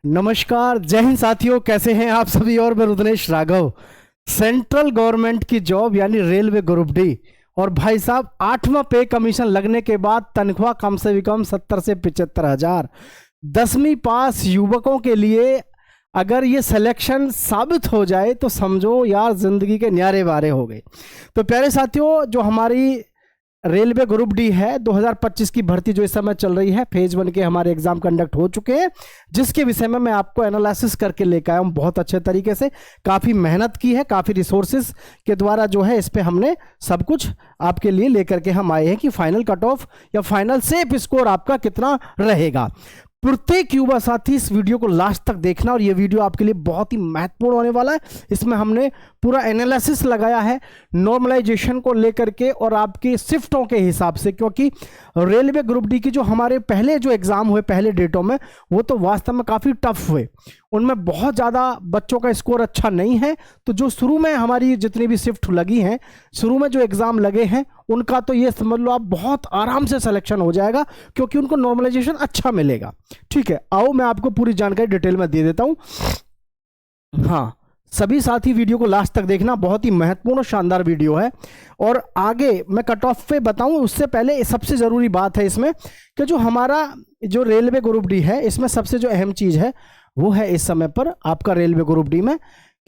नमस्कार, जय हिंद साथियों। कैसे हैं आप सभी। और मैं रुद्रेश राघव। सेंट्रल गवर्नमेंट की जॉब यानी रेलवे ग्रुप डी, और भाई साहब 8वां पे कमीशन लगने के बाद तनख्वाह कम से कम 70 से 75 हज़ार। 10वीं पास युवकों के लिए अगर ये सिलेक्शन साबित हो जाए तो समझो यार जिंदगी के न्यारे बारे हो गए। तो प्यारे साथियों, जो हमारी रेलवे ग्रुप डी है 2025 की भर्ती जो इस समय चल रही है, फेज 1 के हमारे एग्जाम कंडक्ट हो चुके हैं, जिसके विषय में मैं आपको एनालिसिस करके लेकर आया हूं बहुत अच्छे तरीके से। काफ़ी मेहनत की है, काफ़ी रिसोर्सेज के द्वारा जो है इस पे हमने सब कुछ आपके लिए लेकर के हम आए हैं कि फाइनल कट ऑफ या फाइनल सेफ स्कोर आपका कितना रहेगा। प्रत्येक युवा साथी इस वीडियो को लास्ट तक देखना, और ये वीडियो आपके लिए बहुत ही महत्वपूर्ण होने वाला है। इसमें हमने पूरा एनालिसिस लगाया है नॉर्मलाइजेशन को लेकर के और आपके शिफ्टों के हिसाब से, क्योंकि रेलवे ग्रुप डी की जो हमारे पहले जो एग्जाम हुए पहले डेटों में, वो तो वास्तव में काफ़ी टफ हुए। उनमें बहुत ज़्यादा बच्चों का स्कोर अच्छा नहीं है। तो जो शुरू में हमारी जितनी भी शिफ्ट लगी हैं, शुरू में जो एग्ज़ाम लगे हैं, उनका तो ये समझ लो आप बहुत आराम से सिलेक्शन हो जाएगा, क्योंकि उनको नॉर्मलाइजेशन अच्छा मिलेगा। ठीक है, आओ मैं आपको पूरी जानकारी डिटेल में दे देता हूँ। हाँ, सभी साथी वीडियो को लास्ट तक देखना, बहुत ही महत्वपूर्ण और शानदार वीडियो है। और आगे मैं कट ऑफ पे बताऊं उससे पहले सबसे ज़रूरी बात है इसमें कि जो हमारा जो रेलवे ग्रुप डी है, इसमें सबसे जो अहम चीज़ है वो है इस समय पर आपका रेलवे ग्रुप डी में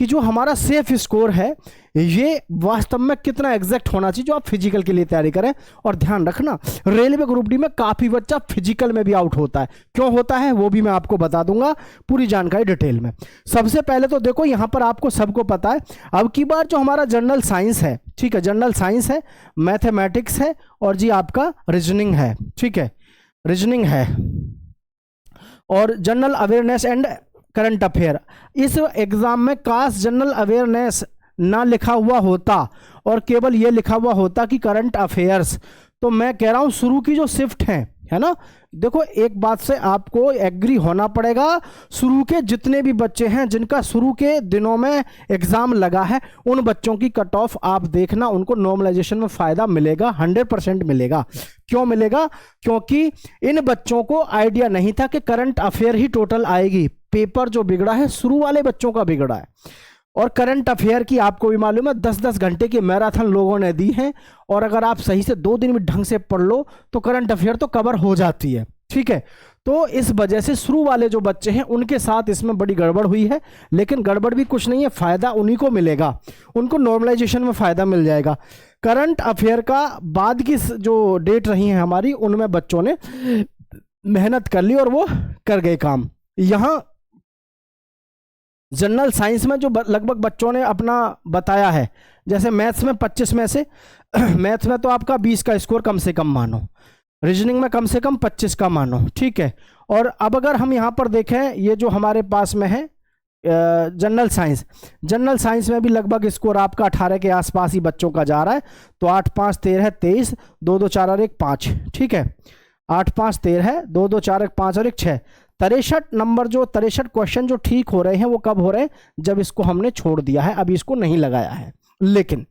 कि जो हमारा सेफ स्कोर है ये वास्तव में कितना एग्जैक्ट होना चाहिए जो आप फिजिकल के लिए तैयारी करें। और ध्यान रखना, रेलवे ग्रुप डी में काफ़ी बच्चा फिजिकल में भी आउट होता है। क्यों होता है वो भी मैं आपको बता दूंगा, पूरी जानकारी डिटेल में। सबसे पहले तो देखो यहाँ पर आपको सबको पता है, अब की बार जो हमारा जनरल साइंस है, ठीक है, जनरल साइंस है, मैथमेटिक्स है और जी आपका रीजनिंग है। ठीक है, रीजनिंग है और general awareness and current affair. इस एग्जाम में काश जनरल अवेयरनेस ना लिखा हुआ होता और केवल ये लिखा हुआ होता कि करंट अफेयर्स, तो मैं कह रहा हूं शुरू की जो शिफ्ट है ना, देखो एक बात से आपको एग्री होना पड़ेगा, शुरू के जितने भी बच्चे हैं जिनका शुरू के दिनों में एग्जाम लगा है, उन बच्चों की कट ऑफ आप देखना, उनको नॉर्मलाइजेशन में फायदा मिलेगा, 100% मिलेगा। क्यों मिलेगा? क्योंकि इन बच्चों को आइडिया नहीं था कि करंट अफेयर ही टोटल आएगी। पेपर जो बिगड़ा है शुरू वाले बच्चों का बिगड़ा है। और करंट अफेयर की आपको भी मालूम है 10-10 घंटे की मैराथन लोगों ने दी है, और अगर आप सही से 2 दिन में ढंग से पढ़ लो तो करंट अफेयर तो कवर हो जाती है। ठीक है, तो इस वजह से शुरू वाले जो बच्चे हैं उनके साथ इसमें बड़ी गड़बड़ हुई है। लेकिन गड़बड़ भी कुछ नहीं है, फायदा उन्हीं को मिलेगा, उनको नॉर्मलाइजेशन में फायदा मिल जाएगा। करंट अफेयर का बाद की जो डेट रही है हमारी, उनमें बच्चों ने मेहनत कर ली और वो कर गए काम। यहां जनरल साइंस में जो लगभग बच्चों ने अपना बताया है, जैसे मैथ्स में 25 में से मैथ्स में तो आपका 20 का स्कोर कम से कम मानो, रीजनिंग में कम से कम 25 का मानो। ठीक है, और अब अगर हम यहाँ पर देखें, ये जो हमारे पास में है जनरल साइंस में भी लगभग स्कोर आपका 18 के आसपास ही बच्चों का जा रहा है। तो 8 5 13 23, 2 2 4 और 1 5। ठीक है, 8 5 13, 2 2 4 1 5 और 1 6। 63 नंबर जो 63 क्वेश्चन जो ठीक हो रहे हैं वो कब हो रहे हैं? जब इसको हमने छोड़ दिया है, अभी इसको नहीं लगाया है। लेकिन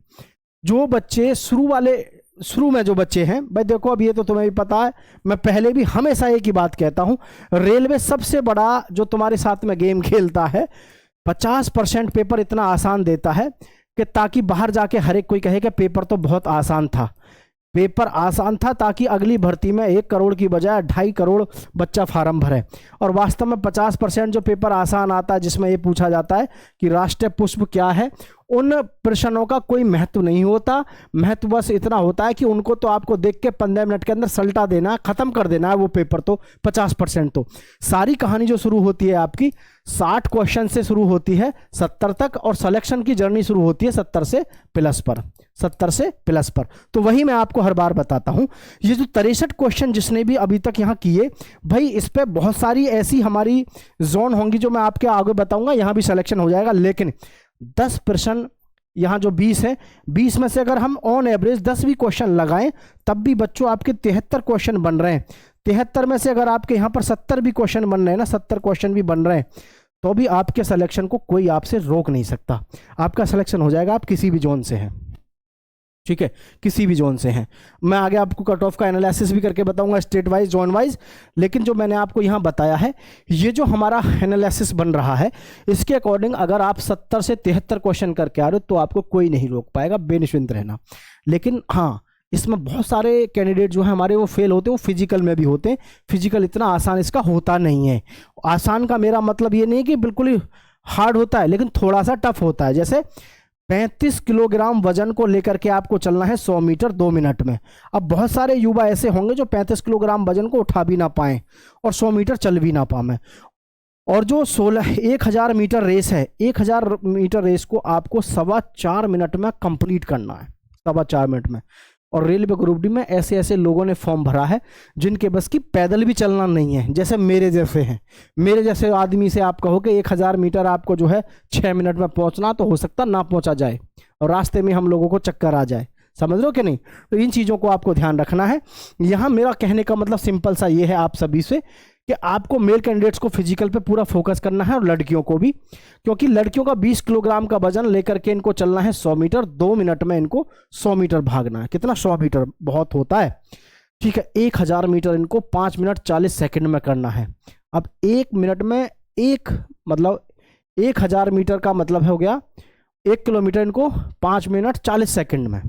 जो बच्चे शुरू में जो बच्चे हैं, भाई देखो अब ये तो तुम्हें भी पता है, मैं पहले भी हमेशा एक ही बात कहता हूं, रेलवे सबसे बड़ा जो तुम्हारे साथ में गेम खेलता है, 50% पेपर इतना आसान देता है कि ताकि बाहर जाके हर एक कोई कहे कि पेपर तो बहुत आसान था। पेपर आसान था ताकि अगली भर्ती में 1 करोड़ की बजाय 2.5 करोड़ बच्चा फार्म भरे। और वास्तव में 50% जो पेपर आसान आता है, जिसमें ये पूछा जाता है कि राष्ट्रीय पुष्प क्या है, उन प्रश्नों का कोई महत्व नहीं होता। महत्व बस इतना होता है कि उनको तो आपको देख के 15 मिनट के अंदर सल्टा देना है, खत्म कर देना है वो पेपर। तो 50% तो सारी कहानी जो शुरू होती है आपकी 60 क्वेश्चन से शुरू होती है 70 तक, और सिलेक्शन की जर्नी शुरू होती है 70 से प्लस पर। तो वही मैं आपको हर बार बताता हूं, ये जो 63 क्वेश्चन जिसने भी अभी तक यहाँ किए, भाई इस पे बहुत सारी ऐसी हमारी जोन होंगी जो मैं आपके आगे बताऊंगा, यहाँ भी सिलेक्शन हो जाएगा। लेकिन 10 प्रश्न यहाँ जो 20 है, 20 में से अगर हम ऑन एवरेज 10 भी क्वेश्चन लगाएं, तब भी बच्चों आपके 73 क्वेश्चन बन रहे हैं। 73 में से अगर आपके यहाँ पर 70 भी क्वेश्चन बन रहे हैं ना, 70 क्वेश्चन भी बन रहे हैं, तो भी आपके सिलेक्शन को कोई आपसे रोक नहीं सकता। आपका सिलेक्शन हो जाएगा, आप किसी भी जोन से हैं। ठीक है, किसी भी जोन से हैं। मैं आगे आपको कट ऑफ का एनालिसिस भी करके बताऊंगा स्टेट वाइज, जोन वाइज, लेकिन जो मैंने आपको यहाँ बताया है, ये जो हमारा एनालिसिस बन रहा है, इसके अकॉर्डिंग अगर आप 70 से 73 क्वेश्चन करके आ रहे हो तो आपको कोई नहीं रोक पाएगा, बेनिश्चिंत रहना। लेकिन हाँ, इसमें बहुत सारे कैंडिडेट जो है हमारे वो फेल होते हैं, वो फिजिकल में भी होते हैं। फिजिकल इतना आसान इसका होता नहीं है। आसान का मेरा मतलब ये नहीं कि बिल्कुल ही हार्ड होता है, लेकिन थोड़ा सा टफ होता है। जैसे 35 किलोग्राम वजन को लेकर के आपको चलना है 100 मीटर 2 मिनट में। अब बहुत सारे युवा ऐसे होंगे जो 35 किलोग्राम वजन को उठा भी ना पाएं और 100 मीटर चल भी ना पाएं। और जो 1000 मीटर रेस है, 1000 मीटर रेस को आपको 4.25 मिनट में कंप्लीट करना है, 4.25 मिनट में। और रेलवे ग्रुप डी में ऐसे ऐसे लोगों ने फॉर्म भरा है जिनके बस की पैदल भी चलना नहीं है, जैसे मेरे जैसे हैं। मेरे जैसे आदमी से आप कहो कि 1000 मीटर आपको जो है 6 मिनट में पहुंचना, तो हो सकता ना पहुंचा जाए और रास्ते में हम लोगों को चक्कर आ जाए। समझ लो कि नहीं? तो इन चीज़ों को आपको ध्यान रखना है। यहाँ मेरा कहने का मतलब सिंपल सा ये है आप सभी से कि आपको मेल कैंडिडेट्स को फिजिकल पे पूरा फोकस करना है और लड़कियों को भी, क्योंकि लड़कियों का 20 किलोग्राम का वजन लेकर के इनको चलना है 100 मीटर 2 मिनट में। इनको 100 मीटर भागना है। कितना? 100 मीटर बहुत होता है, ठीक है। 1000 मीटर इनको 5 मिनट 40 सेकंड में करना है। अब 1 मिनट में मतलब 1000 मीटर का मतलब हो गया 1 किलोमीटर इनको 5 मिनट 40 सेकंड में।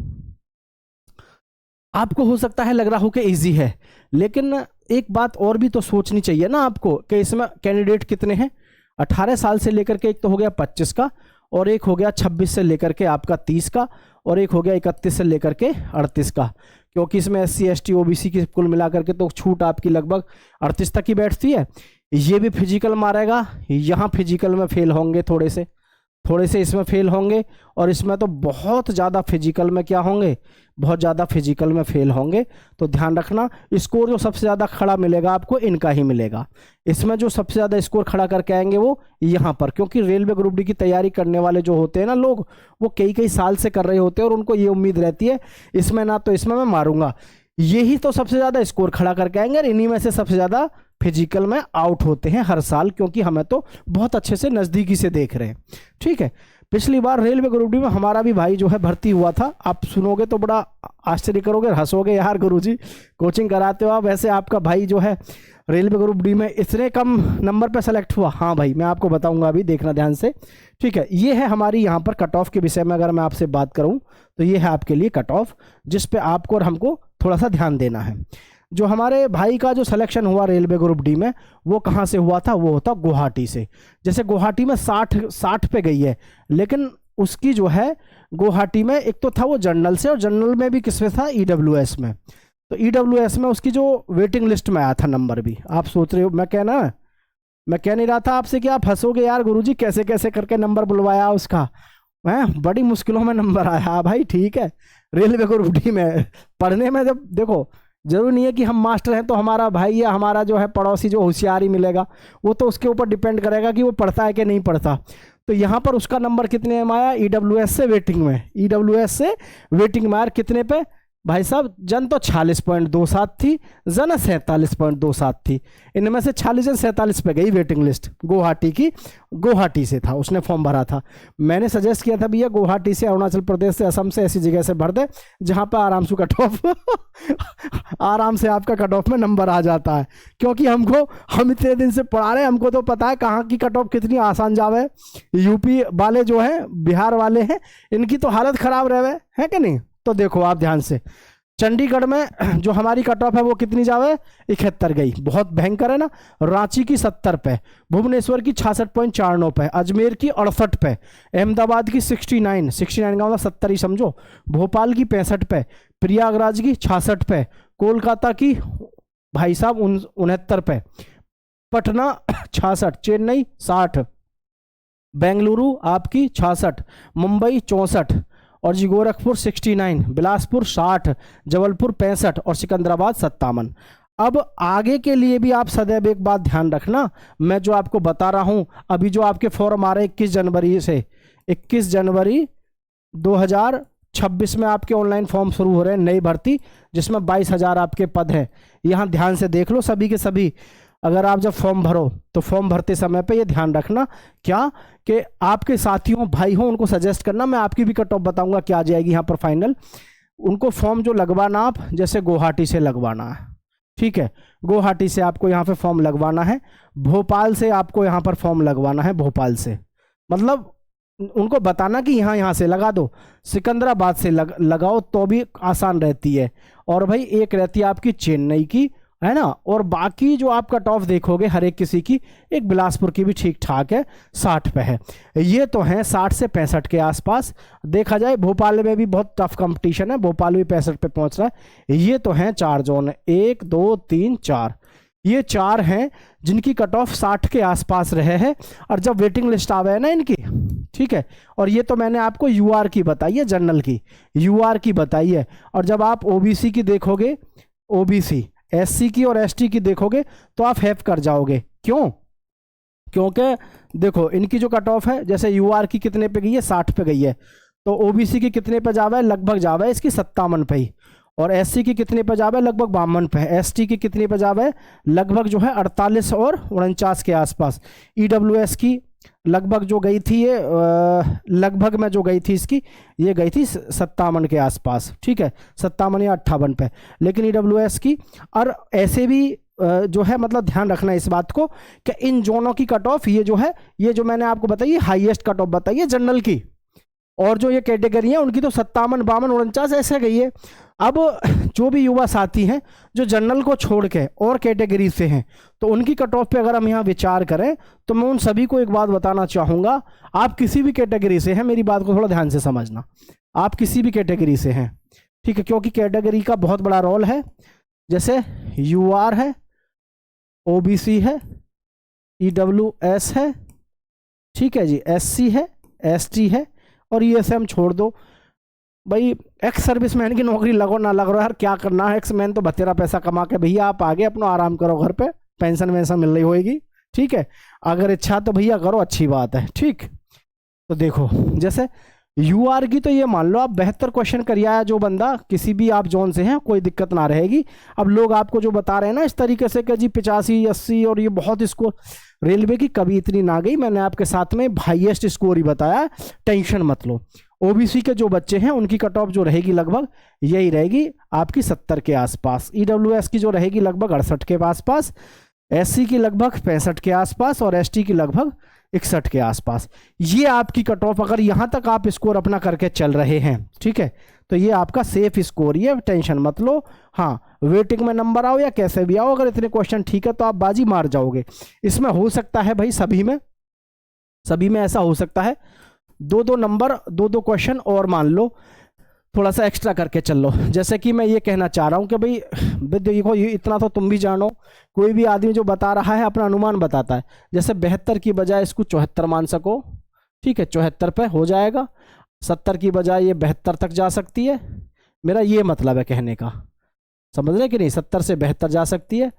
आपको हो सकता है लग रहा हो कि इजी है, लेकिन एक बात और भी तो सोचनी चाहिए ना आपको कि इसमें कैंडिडेट कितने हैं। 18 साल से लेकर के एक तो हो गया 25 का, और एक हो गया 26 से लेकर के आपका 30 का, और एक हो गया 31 से लेकर के 38 का, क्योंकि इसमें SC ST OBC की कुल मिलाकर के तो छूट आपकी लगभग 38 तक ही बैठती है। ये भी फिजिकल मारेगा, यहाँ फिजिकल में फेल होंगे, थोड़े से इसमें फेल होंगे, और इसमें तो बहुत ज़्यादा फिजिकल में क्या होंगे, बहुत ज़्यादा फिजिकल में फेल होंगे। तो ध्यान रखना, स्कोर जो सबसे ज़्यादा खड़ा मिलेगा आपको इनका ही मिलेगा। इसमें जो सबसे ज़्यादा स्कोर खड़ा करके आएंगे वो यहाँ पर, क्योंकि रेलवे ग्रुप डी की तैयारी करने वाले जो होते हैं ना लोग, वो कई साल से कर रहे होते हैं और उनको ये उम्मीद रहती है इसमें ना तो इसमें मैं मारूंगा। यही तो सबसे ज़्यादा स्कोर खड़ा करके आएंगे, और इन्हीं में से सबसे ज़्यादा फिजिकल में आउट होते हैं हर साल, क्योंकि हमें तो बहुत अच्छे से नज़दीकी से देख रहे हैं। ठीक है, पिछली बार रेलवे ग्रुप डी में हमारा भी भाई जो है भर्ती हुआ था। आप सुनोगे तो बड़ा आश्चर्य करोगे, हंसोगे, यार गुरुजी कोचिंग कराते हो आप, ऐसे आपका भाई जो है रेलवे ग्रुप डी में इतने कम नंबर पर सेलेक्ट हुआ। हाँ भाई, मैं आपको बताऊंगा, अभी देखना ध्यान से। ठीक है, ये है हमारी यहाँ पर कट ऑफ के विषय में अगर मैं आपसे बात करूँ तो ये है आपके लिए कट ऑफ, जिस पे आपको और हमको थोड़ा सा ध्यान देना है। जो हमारे भाई का जो सिलेक्शन हुआ रेलवे ग्रुप डी में, वो कहाँ से हुआ था? वो होता गुवाहाटी से। जैसे गुवाहाटी में 60 पे गई है, लेकिन उसकी जो है गुवाहाटी में एक तो था वो जनरल से, और जनरल में भी किस में था? EWS में। तो EWS में उसकी जो वेटिंग लिस्ट में आया था नंबर भी। आप सोच रहे हो मैं कह नहीं रहा था आपसे कि आप हंसोगे, यार गुरुजी कैसे कैसे करके नंबर बुलवाया उसका, हैं बड़ी मुश्किलों में नंबर आया भाई। ठीक है, रेलवे ग्रुप डी में पढ़ने में जब देखो, जरूरी नहीं है कि हम मास्टर हैं तो हमारा भाई या हमारा जो है पड़ोसी जो होशियार ही मिलेगा, वो तो उसके ऊपर डिपेंड करेगा कि वो पढ़ता है कि नहीं पढ़ता। तो यहाँ पर उसका नंबर कितने में आया? EWS से वेटिंग में, EWS से वेटिंग में आया कितने पे भाई साहब? जन तो 46.27 थी, जन 47.27 थी। इनमें से 46 से 47 पे गई वेटिंग लिस्ट गुवाहाटी की। गुवाहाटी से था, उसने फॉर्म भरा था। मैंने सजेस्ट किया था भैया गुवाहाटी से, अरुणाचल प्रदेश से, असम से, ऐसी जगह से भर दे जहाँ पर आराम से कट ऑफ आराम से आपका कट ऑफ में नंबर आ जाता है, क्योंकि हम इतने दिन से पढ़ा रहे हैं, हमको तो पता है कहाँ की कट ऑफ कितनी आसान जावे। यूपी वाले जो हैं, बिहार वाले हैं, इनकी तो हालत खराब रहे है कि नहीं? तो देखो आप ध्यान से, चंडीगढ़ में जो हमारी कट ऑफ है वो कितनी जावे? 71 गई, बहुत भयंकर है ना। रांची की 70 पे, भुवनेश्वर की 66.49 पे, अजमेर की 68 पे, अहमदाबाद की 69 का मतलब 70 ही समझो, भोपाल की 65 पे, प्रयागराज की 66 पे, कोलकाता की भाई साहब 69 पे, पटना 66, चेन्नई 60, बेंगलुरु आपकी 66, मुंबई 64, और जी गोरखपुर 69, बिलासपुर 60, जबलपुर 65 और सिकंदराबाद 57। अब आगे के लिए भी आप सदैव एक बात ध्यान रखना, मैं जो आपको बता रहा हूं, अभी जो आपके फॉर्म आ रहे 21 जनवरी से, 21 जनवरी 2026 में आपके ऑनलाइन फॉर्म शुरू हो रहे हैं, नई भर्ती, जिसमें 22,000 आपके पद हैं। यहाँ ध्यान से देख लो सभी के सभी। अगर आप जब फॉर्म भरो तो फॉर्म भरते समय पे ये ध्यान रखना क्या कि आपके साथियों भाई हो उनको सजेस्ट करना, मैं आपकी भी कट ऑफ बताऊंगा क्या आ जाएगी यहाँ पर फाइनल। उनको फॉर्म जो लगवाना आप जैसे गुवाहाटी से लगवाना है, ठीक है, गुवाहाटी से आपको यहाँ पे फॉर्म लगवाना है, भोपाल से आपको यहाँ पर फॉर्म लगवाना है, भोपाल से, मतलब उनको बताना कि यहाँ से लगा दो, सिकंदराबाद से लगाओ तो भी आसान रहती है। और भाई एक रहती है आपकी चेन्नई की, है ना, और बाकी जो आप कट ऑफ देखोगे हर एक किसी की, एक बिलासपुर की भी ठीक ठाक है, 60 पे है। ये तो हैं 60 से 65 के आसपास। देखा जाए भोपाल में भी बहुत टफ कंपटीशन है, भोपाल भी 65 पे पहुंच रहा है। ये तो हैं 4 जोन, 1 2 3 4, ये 4 हैं जिनकी कट ऑफ 60 के आसपास रहे हैं। और जब वेटिंग लिस्ट आवे है ना इनकी, ठीक है, और ये तो मैंने आपको यूआर की बताई है, जनरल की यूआर की बताई है। और जब आप ओबीसी की देखोगे, ओबीसी एससी की और एसटी की देखोगे तो आप हैफ कर जाओगे। क्यों? क्योंकि देखो इनकी जो कट ऑफ है, जैसे यूआर की कितने पे गई है, 60 पे गई है, तो ओबीसी की कितने पे जावा है, लगभग जावा है इसकी 57 पे ही, और एससी की कितने पे जावा है, लगभग 52 पे है। एसटी की कितने पे जावा है, लगभग जो है 48 और 49 के आसपास। ईडब्ल्यूएस की लगभग जो गई थी ये लगभग में जो गई थी इसकी, ये गई थी 57 के आसपास, ठीक है, 57 या 58 पे, लेकिन ईडब्ल्यूएस की। और ऐसे भी जो है मतलब ध्यान रखना इस बात को कि इन जोनों की कट ऑफ ये जो है, ये जो मैंने आपको बताई हाईएस्ट कट ऑफ बताई है जनरल की, और जो ये कैटेगरी है उनकी तो 57 52 49 ऐसे गई है। अब जो भी युवा साथी हैं जो जनरल को छोड़ के और कैटेगरी से हैं, तो उनकी कट ऑफ पे अगर हम यहाँ विचार करें तो मैं उन सभी को एक बात बताना चाहूँगा, आप किसी भी कैटेगरी से हैं, मेरी बात को थोड़ा ध्यान से समझना, आप किसी भी कैटेगरी से हैं, ठीक है, क्योंकि कैटेगरी का बहुत बड़ा रोल है। जैसे यूआर है, ओबीसी है, ईडब्ल्यूएस है, ठीक है जी, एससी है, एसटी है, और ईएसएम छोड़ दो भाई। एक्स सर्विसमैन की नौकरी लगो ना लग रहा है यार, क्या करना है, एक्स मैन तो बतेरा पैसा कमा के भैया आप आगे अपना आराम करो, घर पे पेंशन वेंशन मिल रही होगी, ठीक है, अगर इच्छा तो भैया करो, अच्छी बात है, ठीक। तो देखो जैसे यूआर की तो ये मान लो आप 72 क्वेश्चन कर आया जो बंदा, किसी भी आप जोन से हैं, कोई दिक्कत ना रहेगी। अब लोग आपको जो बता रहे हैं ना इस तरीके से कि जी 85 80 और ये बहुत स्कोर, रेलवे की कभी इतनी ना गई, मैंने आपके साथ में हाईएस्ट स्कोर ही बताया, टेंशन मत लो। ओबीसी के जो बच्चे हैं उनकी कट ऑफ जो रहेगी लगभग यही रहेगी आपकी 70 के आसपास, ईडब्ल्यूएस की जो रहेगी लगभग 68 के आसपास, एससी की लगभग 65 के आसपास, और एसटी की लगभग 61 के आसपास। ये आपकी कट ऑफ, अगर यहां तक आप स्कोर अपना करके चल रहे हैं, ठीक है, तो ये आपका सेफ स्कोर, ये टेंशन मत लो। हाँ, वेटिंग में नंबर आओ या कैसे भी आओ, अगर इतने क्वेश्चन ठीक है तो आप बाजी मार जाओगे। इसमें हो सकता है भाई सभी में ऐसा हो सकता है 2-2 नंबर, 2-2 क्वेश्चन और मान लो थोड़ा सा एक्स्ट्रा करके चल लो। जैसे कि मैं ये कहना चाह रहा हूँ कि भाई देखो ये इतना तो तुम भी जानो, कोई भी आदमी जो बता रहा है अपना अनुमान बताता है, जैसे 72 की बजाय इसको 74 मान सको, ठीक है, 74 पे हो जाएगा, 70 की बजाय ये 72 तक जा सकती है, मेरा ये मतलब है कहने का, समझ रहे कि नहीं, 70 से 72 जा सकती है,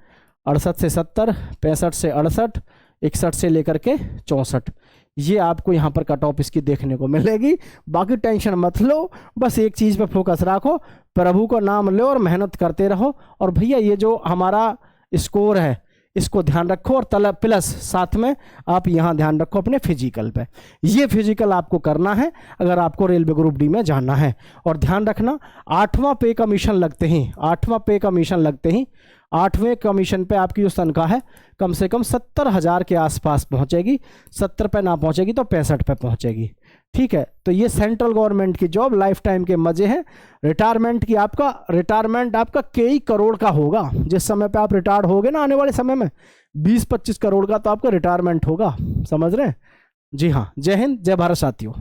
68 से 70, 65 से 68, 61 से लेकर के 64, ये आपको यहाँ पर कट ऑफ इसकी देखने को मिलेगी। बाकी टेंशन मत लो, बस एक चीज़ पे फोकस रखो, प्रभु का नाम लो और मेहनत करते रहो। और भैया ये जो हमारा स्कोर है इसको ध्यान रखो, और प्लस साथ में आप यहाँ ध्यान रखो अपने फिजिकल पे, ये फिजिकल आपको करना है अगर आपको रेलवे ग्रुप डी में जाना है। और ध्यान रखना 8वां पे कमीशन लगते ही, 8वां पे कमीशन लगते ही, 8वें कमीशन पे आपकी जो तनख्वाह है कम से कम 70,000 के आसपास पहुंचेगी, 70 पे ना पहुंचेगी तो 65 पे पहुंचेगी, ठीक है। तो ये सेंट्रल गवर्नमेंट की जॉब, लाइफ टाइम के मजे हैं। रिटायरमेंट आपका कई करोड़ का होगा, जिस समय पे आप रिटायर्ड होगे ना आने वाले समय में 20-25 करोड़ का तो आपका रिटायरमेंट होगा, समझ रहे हैं जी। हाँ, जय हिंद, जय भारत साथियों।